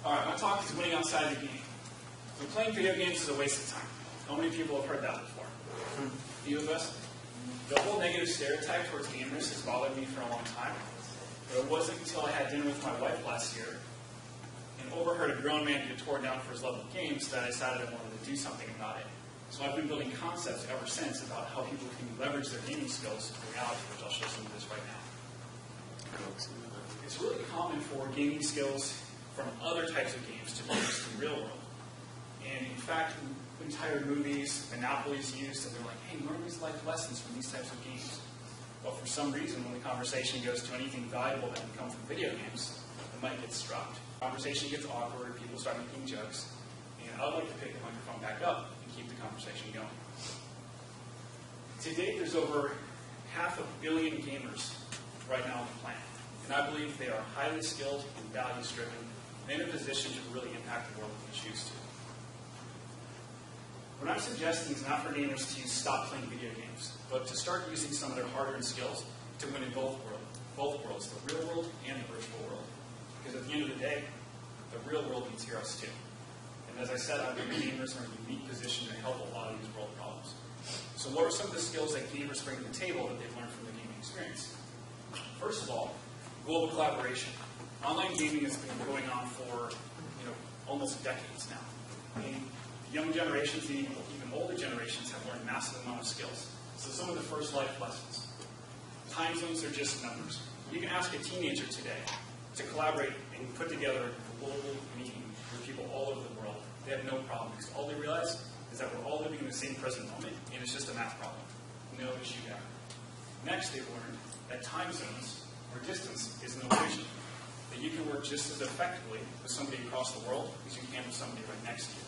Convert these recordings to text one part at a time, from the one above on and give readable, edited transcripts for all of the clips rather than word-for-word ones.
Alright, my talk is winning outside the game. So playing video games is a waste of time. How many people have heard that before? A few of us? The whole negative stereotype towards gamers has bothered me for a long time. But it wasn't until I had dinner with my wife last year and overheard a grown man get torn down for his love of games that I decided I wanted to do something about it. So I've been building concepts ever since about how people can leverage their gaming skills in reality, which I'll show some of this right now. It's really common for gaming skills from other types of games to be used in the real world. And in fact, entire movies, Monopoly is used, and they're like, hey, learn these life lessons from these types of games. But for some reason, when the conversation goes to anything valuable that can come from video games, the mic gets dropped. Conversation gets awkward, people start making jokes, and I'd like to pick the microphone back up and keep the conversation going. To date, there's over 500 million gamers right now on the planet, and I believe they are highly skilled and values-driven, and in a position to really impact the world if they choose to. What I'm suggesting is not for gamers to stop playing video games, but to start using some of their hard-earned skills to win in both worlds, the real world and the virtual world. Because at the end of the day, the real world needs heroes too. And as I said, I believe gamers are in a unique position to help a lot of these world problems. So what are some of the skills that gamers bring to the table that they've learned from the gaming experience? First of all, global collaboration. Online gaming has been going on for almost decades now. And young generations and even older generations have learned massive amount of skills. So some of the first life lessons. Time zones are just numbers. You can ask a teenager today to collaborate and put together a global meeting with people all over the world. They have no problem because all they realize is that we're all living in the same present moment and it's just a math problem. No issue there. Next, they've learned that time zones or distance is no issue. That you can work just as effectively with somebody across the world as you can with somebody right next to you.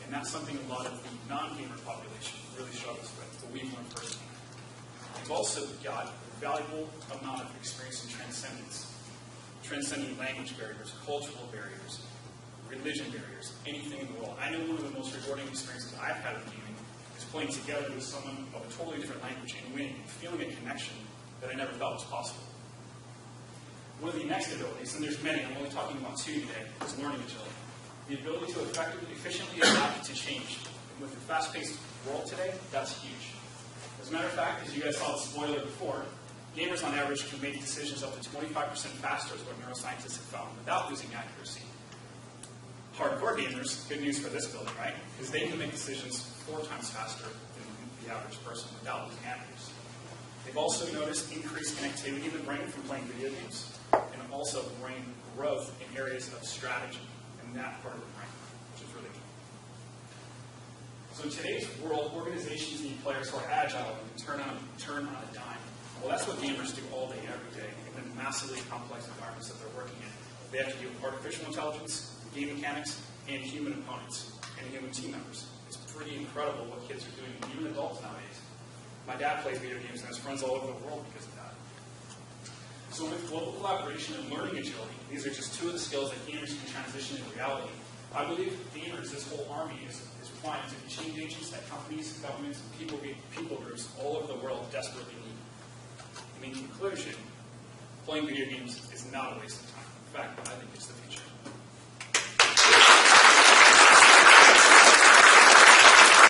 And that's something a lot of the non-gamer population really struggles with, but we've learned firsthand. We've also got a valuable amount of experience in transcendence. Transcending language barriers, cultural barriers, religion barriers, anything in the world. I know one of the most rewarding experiences I've had with gaming is playing together with someone of a totally different language and winning, feeling a connection that I never thought was possible. One of the next abilities, and there's many, I'm only talking about two today, is learning agility. The ability to effectively, efficiently adapt to change. And with the fast-paced world today, that's huge. As a matter of fact, as you guys saw the spoiler before, gamers on average can make decisions up to 25% faster is what neuroscientists have found without losing accuracy. Hardcore gamers, good news for this building, right? Because they can make decisions 4 times faster than the average person without losing accuracy. They've also noticed increased connectivity in the brain from playing video games, and also brain growth in areas of strategy in that part of the brain, which is really key. So in today's world, organizations need players who are agile and can turn on a dime. Well, that's what gamers do all day, every day, in the massively complex environments that they're working in. They have to deal with artificial intelligence, game mechanics, and human opponents, and human team members. It's pretty incredible what kids are doing, even adults nowadays. My dad plays video games and has friends all over the world because of that. So with global collaboration and learning agility, these are just 2 of the skills that gamers can transition into reality. I believe gamers, this whole army, is primed to be change agents that companies, governments, and people groups all over the world desperately need. And in conclusion, playing video games is not a waste of time. In fact, I think it's the future.